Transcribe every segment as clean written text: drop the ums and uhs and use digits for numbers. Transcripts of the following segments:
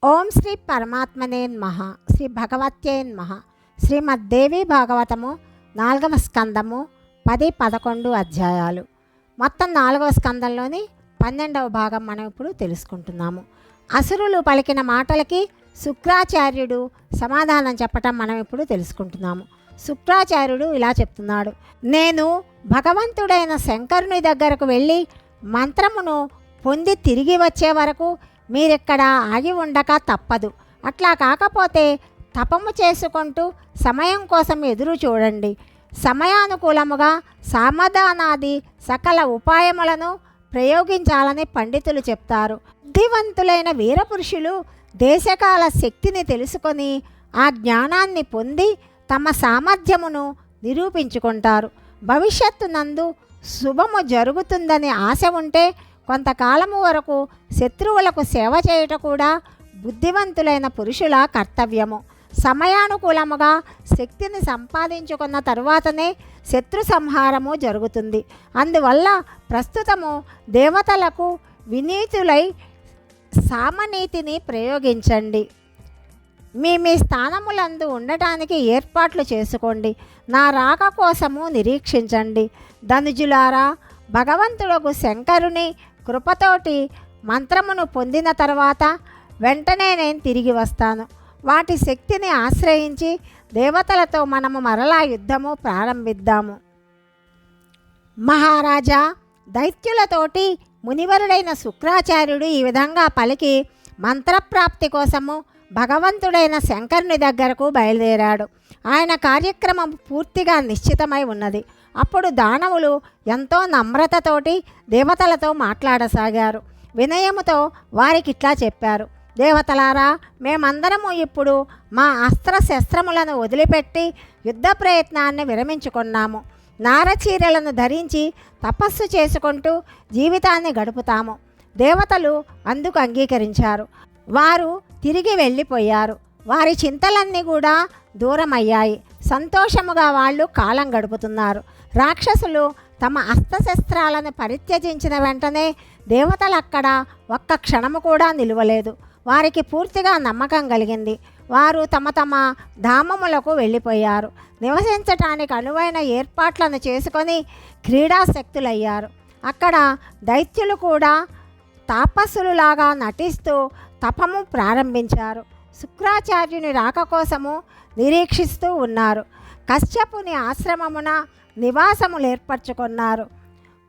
ఓం శ్రీ పరమాత్మనే నమః. శ్రీ భగవత్యే నమః. శ్రీమద్దేవి భాగవతము 4వ స్కందము 10-11 అధ్యాయాలు. మొత్తం 4వ స్కందంలోని 12వ భాగం మనం ఇప్పుడు తెలుసుకుంటున్నాము. అసురులు పలికిన మాటలకి శుక్రాచార్యుడు సమాధానం చెప్పటం మనం ఇప్పుడు తెలుసుకుంటున్నాము. శుక్రాచార్యుడు ఇలా చెప్తున్నాడు: నేను భగవంతుడైన శంకరుని దగ్గరకు వెళ్ళి మంత్రమును పొంది తిరిగి వచ్చే వరకు మీరిక్కడ ఆగి ఉండక తప్పదు. అట్లా కాకపోతే తపము చేసుకుంటూ సమయం కోసం ఎదురు చూడండి. సమయానుకూలముగా సామధానాది సకల ఉపాయములను ప్రయోగించాలని పండితులు చెప్తారు. బుద్ధివంతులైన వీరపురుషులు దేశకాల శక్తిని తెలుసుకొని ఆ జ్ఞానాన్ని పొంది తమ సామర్థ్యమును నిరూపించుకుంటారు. భవిష్యత్తు నందు శుభము జరుగుతుందని ఆశ ఉంటే కొంతకాలము వరకు శత్రువులకు సేవ చేయుట కూడా బుద్ధివంతులైన పురుషుల కర్తవ్యము. సమయానుకూలముగా శక్తిని సంపాదించుకున్న తరువాతనే శత్రు సంహారము జరుగుతుంది. అందువల్ల ప్రస్తుతము దేవతలకు వినీతులై సామనీతిని ప్రయోగించండి. మీ స్థానములందు ఉండటానికి ఏర్పాట్లు చేసుకోండి. నా రాక కోసము నిరీక్షించండి. ధనుజులారా, భగవంతుడకు శంకరుని కృపతోటి మంత్రమును పొందిన తర్వాత వెంటనే నేను తిరిగి వస్తాను. వాటి శక్తిని ఆశ్రయించి దేవతలతో మనము మరలా యుద్ధము ప్రారంభిద్దాము. మహారాజా, దైత్యులతోటి మునివరుడైన శుక్రాచార్యుడు ఈ విధంగా పలికి మంత్రప్రాప్తి కోసము భగవంతుడైన శంకరుని దగ్గరకు బయలుదేరాడు. ఆయన కార్యక్రమం పూర్తిగా నిశ్చితమై ఉన్నది. అప్పుడు దానవులు ఎంతో నమ్రతతోటి దేవతలతో మాట్లాడసాగారు. వినయముతో వారికిట్లా చెప్పారు: దేవతలారా, మేమందరము ఇప్పుడు మా అస్త్రశస్త్రములను వదిలిపెట్టి యుద్ధ ప్రయత్నాన్ని విరమించుకున్నాము. నారచీరలను ధరించి తపస్సు చేసుకుంటూ జీవితాన్ని గడుపుతాము. దేవతలు అందుకు అంగీకరించారు. వారు తిరిగి వెళ్ళిపోయారు. వారి చింతలన్నీ కూడా దూరమయ్యాయి. సంతోషముగా వాళ్ళు కాలం గడుపుతున్నారు. రాక్షసులు తమ అస్త్రశస్త్రాలను పరిత్యజించిన వెంటనే దేవతలు అక్కడ ఒక్క క్షణము కూడా నిలువలేదు. వారికి పూర్తిగా నమ్మకం కలిగింది. వారు తమ తమ ధామములకు వెళ్ళిపోయారు. నివసించటానికి అనువైన ఏర్పాట్లను చేసుకొని క్రీడాశక్తులయ్యారు. అక్కడ దైత్యులు కూడా తాపస్సులులాగా నటిస్తూ తపము ప్రారంభించారు. శుక్రాచార్యుని రాక కోసము నిరీక్షిస్తూ ఉన్నారు. కశ్యపుని ఆశ్రమమున నివాసములు ఏర్పరచుకున్నారు.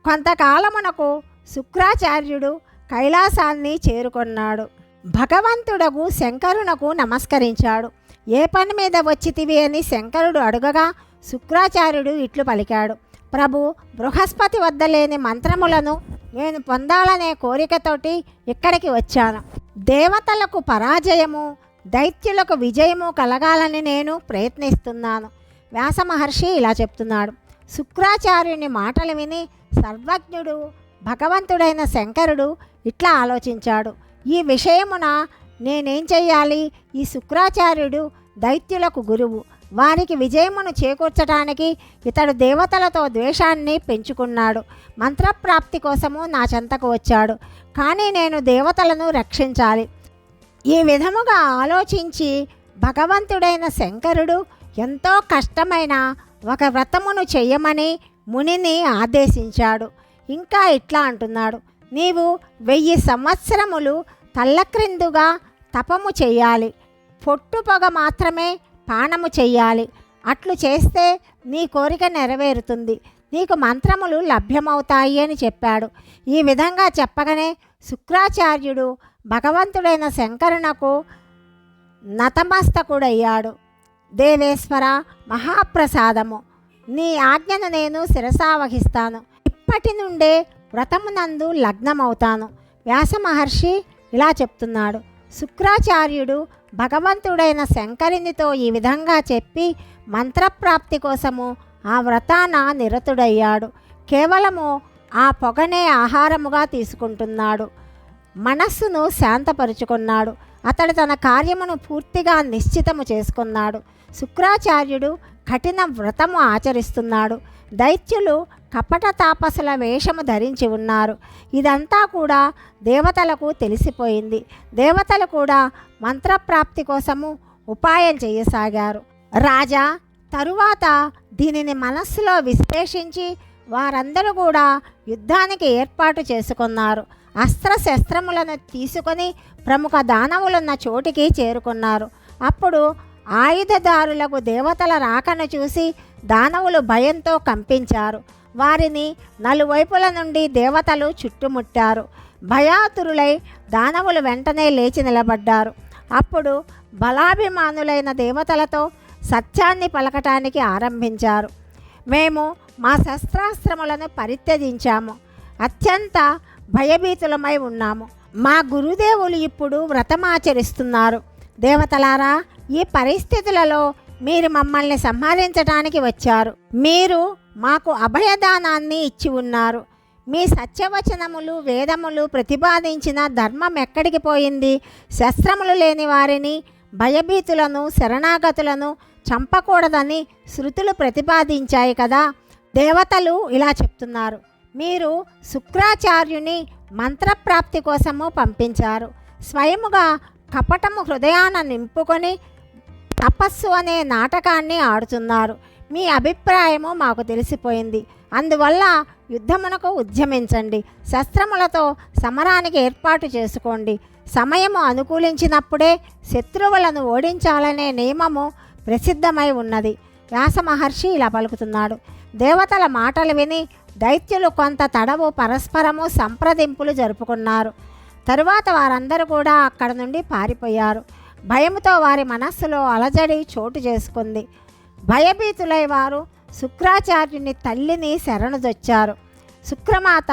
కొంతకాలమునకు శుక్రాచార్యుడు కైలాసాన్ని చేరుకున్నాడు. భగవంతుడగు శంకరునకు నమస్కరించాడు. ఏ పని మీద వచ్చితివి అని శంకరుడు అడుగగా శుక్రాచార్యుడు ఇట్లు పలికాడు: ప్రభు, బృహస్పతి వద్ద లేని మంత్రములను నేను పొందాలనే కోరికతోటి ఇక్కడికి వచ్చాను. దేవతలకు పరాజయము, దైత్యులకు విజయము కలగాలని నేను ప్రయత్నిస్తున్నాను. వ్యాస మహర్షి ఇలా చెప్తున్నాడు. శుక్రాచార్యుని మాటలు విని సర్వజ్ఞుడు భగవంతుడైన శంకరుడు ఇట్లా ఆలోచించాడు: ఈ విషయమున నేనేం చెయ్యాలి? ఈ శుక్రాచార్యుడు దైత్యులకు గురువు. వారికి విజయమును చేకూర్చడానికి ఇతడు దేవతలతో ద్వేషాన్ని పెంచుకున్నాడు. మంత్రప్రాప్తి కోసము నా చెంతకు వచ్చాడు. కానీ నేను దేవతలను రక్షించాలి. ఈ విధముగా ఆలోచించి భగవంతుడైన శంకరుడు ఎంతో కష్టమైన ఒక వ్రతమును చెయ్యమని మునిని ఆదేశించాడు. ఇంకా ఇట్లా అంటున్నాడు: నీవు 1000 సంవత్సరములు తల్లక్రిందుగా తపము చెయ్యాలి. పొట్టు పొగ మాత్రమే పానము చెయ్యాలి. అట్లు చేస్తే నీ కోరిక నెరవేరుతుంది. నీకు మంత్రములు లభ్యమవుతాయి అని చెప్పాడు. ఈ విధంగా చెప్పగానే శుక్రాచార్యుడు భగవంతుడైన శంకరునకు నతమస్తకుడయ్యాడు. దేవేశ్వర, మహాప్రసాదము, నీ ఆజ్ఞను నేను శిరసావహిస్తాను. ఇప్పటి నుండే వ్రతమునందు లగ్నమవుతాను. వ్యాస మహర్షి ఇలా చెప్తున్నాడు. శుక్రాచార్యుడు భగవంతుడైన శంకరునితో ఈ విధంగా చెప్పి మంత్రప్రాప్తి కోసము ఆ వ్రతాన నిరతుడయ్యాడు. కేవలము ఆ పొగనే ఆహారముగా తీసుకుంటున్నాడు. మనస్సును శాంతపరుచుకున్నాడు. అతడు తన కార్యమును పూర్తిగా నిశ్చితము చేసుకున్నాడు. శుక్రాచార్యుడు కఠిన వ్రతము ఆచరిస్తున్నాడు. దైత్యులు కపట తాపసుల వేషము ధరించి ఉన్నారు. ఇదంతా కూడా దేవతలకు తెలిసిపోయింది. దేవతలు కూడా మంత్రప్రాప్తి కోసము ఉపాయం చేయసాగారు. రాజా తరువాత దీనిని మనస్సులో విశ్లేషించి వారందరూ కూడా యుద్ధానికి ఏర్పాటు చేసుకున్నారు. అస్త్రశస్త్రములను తీసుకొని ప్రముఖ దానవులున్న చోటికి చేరుకున్నారు. అప్పుడు ఆయుధదారులకు దేవతల రాకను చూసి దానవులు భయంతో కంపించారు. వారిని నలువైపుల నుండి దేవతలు చుట్టుముట్టారు. భయాతురులై దానవులు వెంటనే లేచి నిలబడ్డారు. అప్పుడు బలాభిమానులైన దేవతలతో సత్యాన్ని పలకటానికి ఆరంభించారు. మేము మా శస్త్రాస్త్రములను పరిత్యజించాము, అత్యంత భయభీతులమై ఉన్నాము. మా గురుదేవులు ఇప్పుడు వ్రతమాచరిస్తున్నారు. దేవతలారా, ఈ పరిస్థితులలో మీరు మమ్మల్ని సంహరించడానికి వచ్చారు. మీరు మాకు అభయదానాన్ని ఇచ్చి ఉన్నారు. మీ సత్యవచనములు వేదములు ప్రతిపాదించిన ధర్మం ఎక్కడికి పోయింది? శస్త్రములు లేని వారిని, భయభీతులను, శరణాగతులను చంపకూడదని శృతులు ప్రతిపాదించాయి కదా. దేవతలు ఇలా చెప్తున్నారు, మీరు శుక్రాచార్యుని మంత్రప్రాప్తి కోసము పంపించారు. స్వయముగా కపటము హృదయాన నింపుకొని తపస్సు అనే నాటకాన్ని ఆడుతున్నారు. మీ అభిప్రాయము మాకు తెలిసిపోయింది. అందువల్ల యుద్ధమునకు ఉద్యమించండి. శస్త్రములతో సమరానికి ఏర్పాటు చేసుకోండి. సమయము అనుకూలించినప్పుడే శత్రువులను ఓడించాలనే నియమము ప్రసిద్ధమై ఉన్నది. వ్యాస మహర్షి ఇలా పలుకుతున్నాడు. దేవతల మాటలు విని దైత్యులు కొంత తడవు పరస్పరము సంప్రదింపులు జరుపుకున్నారు. తరువాత వారందరూ కూడా అక్కడ నుండి పారిపోయారు. భయముతో వారి మనస్సులో అలజడి చోటు చేసుకుంది. భయభీతులై వారు శుక్రాచార్యుని తల్లిని శరణుదొచ్చారు. శుక్రమాత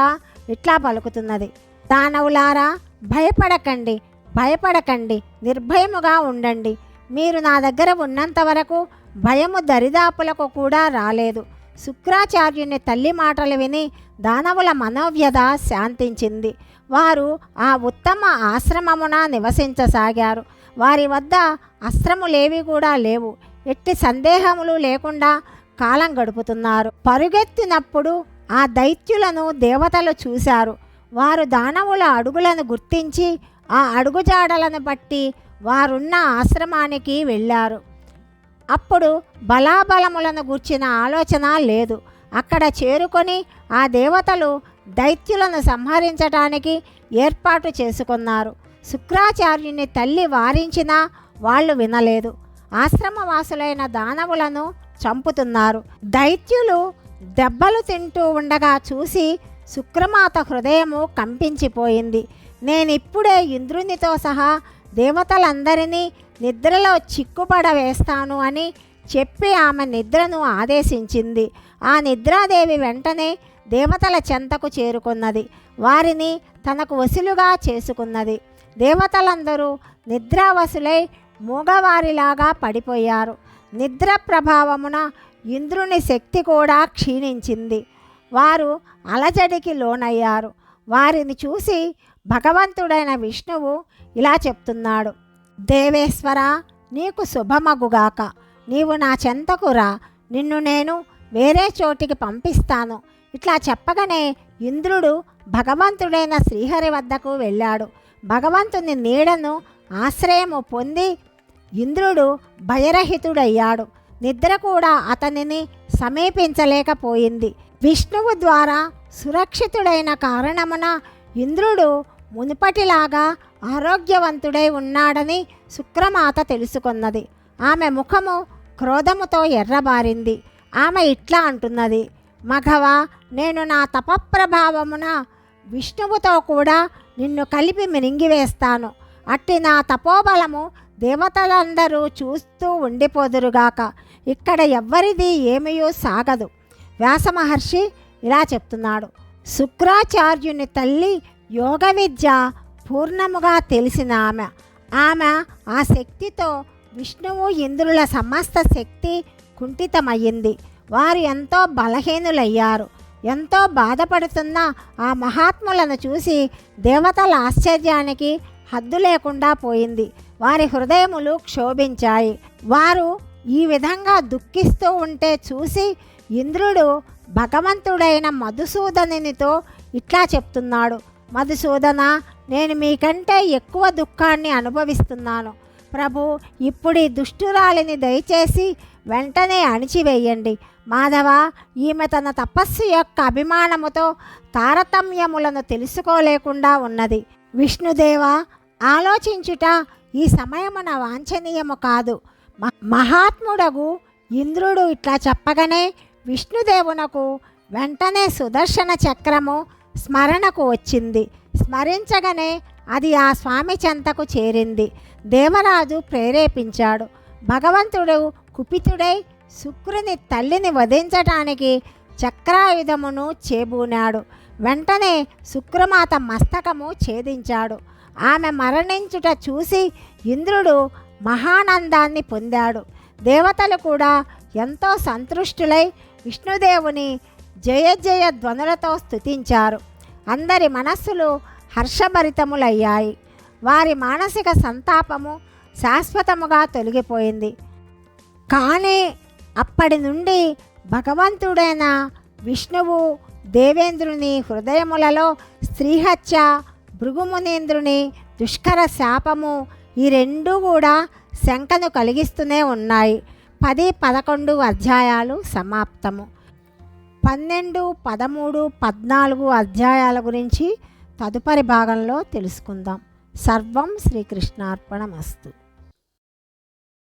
ఇట్లా పలుకుతున్నది, దానవులారా, భయపడకండి, భయపడకండి, నిర్భయముగా ఉండండి. మీరు నా దగ్గర ఉన్నంత వరకు భయము దరిదాపులకు కూడా రాలేదు. శుక్రాచార్యుని తల్లి మాటలు విని దానవుల మనోవ్యధ శాంతించింది. వారు ఆ ఉత్తమ ఆశ్రమమున నివసించసాగారు. వారి వద్ద అస్త్రములేవి కూడా లేవు. ఎట్టి సందేహములు లేకుండా కాలం గడుపుతున్నారు. పరుగెత్తినప్పుడు ఆ దైత్యులను దేవతలు చూశారు. వారు దానవుల అడుగులను గుర్తించి ఆ అడుగుజాడలను బట్టి వారున్న ఆశ్రమానికి వెళ్ళారు. అప్పుడు బలాబలములను గూర్చిన ఆలోచన లేదు. అక్కడ చేరుకొని ఆ దేవతలు దైత్యులను సంహరించడానికి ఏర్పాటు చేసుకున్నారు. శుక్రాచార్యుని తల్లి వారించినా వాళ్ళు వినలేదు. ఆశ్రమవాసులైన దానవులను చంపుతున్నారు. దైత్యులు దెబ్బలు తింటూ ఉండగా చూసి శుక్రమాత హృదయము కంపించిపోయింది. నేనిప్పుడే ఇంద్రునితో సహా దేవతలందరినీ నిద్రలో చిక్కుపడవేస్తాను అని చెప్పి ఆమె నిద్రను ఆదేశించింది. ఆ నిద్రాదేవి వెంటనే దేవతల చెంతకు చేరుకున్నది. వారిని తనకు వశులుగా చేసుకున్నది. దేవతలందరూ నిద్రావశులై మూగవారిలాగా పడిపోయారు. నిద్ర ప్రభావమున ఇంద్రుని శక్తి కూడా క్షీణించింది. వారు అలజడికి లోనయ్యారు. వారిని చూసి భగవంతుడైన విష్ణువు ఇలా చెప్తున్నాడు, దేవేశ్వర, నీకు శుభమగుగాక. నీవు నా చెంతకు రా, నిన్ను నేను వేరే చోటికి పంపిస్తాను. ఇట్లా చెప్పగానే ఇంద్రుడు భగవంతుడైన శ్రీహరి వద్దకు వెళ్ళాడు. భగవంతుని నీడను ఆశ్రయము పొంది ఇంద్రుడు భయరహితుడయ్యాడు. నిద్ర కూడా అతనిని సమీపించలేకపోయింది. విష్ణువు ద్వారా సురక్షితుడైన కారణమున ఇంద్రుడు మునుపటిలాగా ఆరోగ్యవంతుడై ఉన్నాడని శుక్రమాత తెలుసుకున్నది. ఆమె ముఖము క్రోధముతో ఎర్రబారింది. ఆమె ఇట్లా అంటున్నది, మఘవా, నేను నా తపప్రభావమున విష్ణువుతో కూడా నిన్ను కలిపి మిరింగివేస్తాను. అట్టి నా తపోబలము దేవతలందరూ చూస్తూ ఉండిపోదురుగాక. ఇక్కడ ఎవ్వరిది ఏమయో సాగదు. వ్యాస మహర్షి ఇలా చెప్తున్నాడు, శుక్రాచార్యుని తల్లి యోగ విద్య పూర్ణముగా తెలిసిన ఆమె ఆ శక్తితో విష్ణువు ఇంద్రుల సమస్త శక్తి కుంఠితమయ్యింది. వారు ఎంతో బలహీనులయ్యారు. ఎంతో బాధపడుతున్న ఆ మహాత్ములను చూసి దేవతల ఆశ్చర్యానికి హద్దు లేకుండా పోయింది. వారి హృదయములు క్షోభించాయి. వారు ఈ విధంగా దుఃఖిస్తూ ఉంటే చూసి ఇంద్రుడు భగవంతుడైన మధుసూదనునితో ఇట్లా చెప్తున్నాడు. మధుసూదన, నేను మీకంటే ఎక్కువ దుఃఖాన్ని అనుభవిస్తున్నాను. ప్రభు, ఇప్పుడు ఈ దుష్టురాలిని దయచేసి వెంటనే అణిచివేయండి. మాధవ, ఈమె తన తపస్సు యొక్క అభిమానముతో తారతమ్యములను తెలుసుకోలేకుండా ఉన్నది. విష్ణుదేవ, ఆలోచించుట ఈ సమయమున వాంఛనీయము కాదు. మహాత్ముడగు ఇంద్రుడు ఇట్లా చెప్పగానే విష్ణుదేవునకు వెంటనే సుదర్శన చక్రము స్మరణకు వచ్చింది. స్మరించగానే అది ఆ స్వామి చెంతకు చేరింది. దేవరాజు ప్రేరేపించాడు. భగవంతుడు కుపితుడై శుక్రుని తల్లిని వధించటానికి చక్రాయుధమును చేబూనాడు. వెంటనే శుక్రమాత మస్తకము ఛేదించాడు. ఆమె మరణించుట చూసి ఇంద్రుడు మహానందాన్ని పొందాడు. దేవతలు కూడా ఎంతో సంతృష్టులై విష్ణుదేవుని జయ జయ ధ్వనులతో స్తుతించారు. అందరి మనస్సులు హర్షభరితములయ్యాయి. వారి మానసిక సంతాపము శాశ్వతముగా తొలగిపోయింది. కానీ అప్పటి నుండి భగవంతుడైన విష్ణువు దేవేంద్రుని హృదయములలో స్త్రీహత్య, భృగుమునీంద్రుని దుష్కర శాపము ఈ రెండూ కూడా శంకను కలిగిస్తూనే ఉన్నాయి. 10, 11 అధ్యాయాలు సమాప్తము. 12, 13, 14 అధ్యాయాల గురించి తదుపరి భాగంలో తెలుసుకుందాం. సర్వం శ్రీకృష్ణార్పణమస్తు.